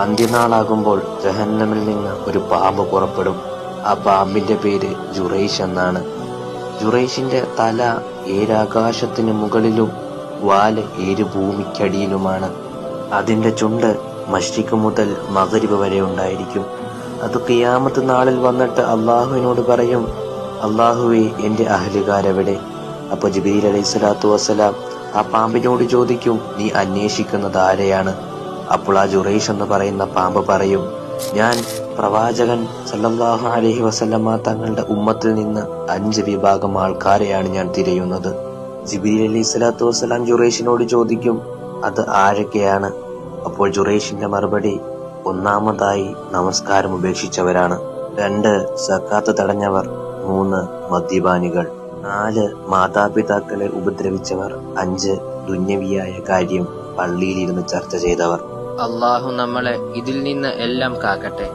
അന്ത്യനാളാകുമ്പോൾ ജഹന്നമിൽ നിന്ന് ഒരു പാമ്പ് പുറപ്പെടും. ആ പാമ്പിന്റെ പേര് ജുറൈഷ് എന്നാണ്. ജുറൈഷിന്റെ തല 7 ആകാശത്തിന് മുകളിലും വാല് 7 ഭൂമിക്കടിയിലുമാണ്. അതിന്റെ ചുണ്ട് മശ്രിഖ് മുതൽ മഗ്രിബ് വരെ ഉണ്ടായിരിക്കും. അത് ഖിയാമത്ത് നാളിൽ വന്നിട്ട് അള്ളാഹുവിനോട് പറയും, അള്ളാഹുവേ, എന്റെ അഹ്ലുകാരെവിടെ? അപ്പൊ ജിബ്രീൽ അലൈഹിസ്സലാത്തു വസ്സലാം ആ പാമ്പിനോട് ചോദിക്കും, നീ അന്വേഷിക്കുന്നത് ആരെയാണ്? അപ്പോൾ ആ ജുറൈഷ് എന്ന് പറയുന്ന പാമ്പ് പറയും, ഞാൻ പ്രവാചകൻ സല്ലല്ലാഹു അലൈഹി വസല്ലമ തങ്ങളുടെ ഉമ്മത്തിൽ നിന്ന് 5 വിഭാഗം ആൾക്കാരെയാണ് ഞാൻ തിരയുന്നത്. ജിബ്രീൽ അലൈഹിസ്സലാത്തു വസ്സലാം ജുറൈഷിനോട് ചോദിക്കും, അത് ആരൊക്കെയാണ്? അപ്പോൾ ജുറൈഷിന്റെ മറുപടി, ഒന്നാമതായി നമസ്കാരം ഉപേക്ഷിച്ചവരാണ്, 2 സക്കാത്ത് തടഞ്ഞവർ, 3 മദ്യപാനികൾ, 4 മാതാപിതാക്കളെ ഉപദ്രവിച്ചവർ, 5 ദുന്യവിയായ കാര്യം പള്ളിയിലിരുന്ന് ചർച്ച ചെയ്തവർ. അള്ളാഹു നമ്മളെ ഇതിൽ നിന്ന് എല്ലാം കാക്കട്ടെ.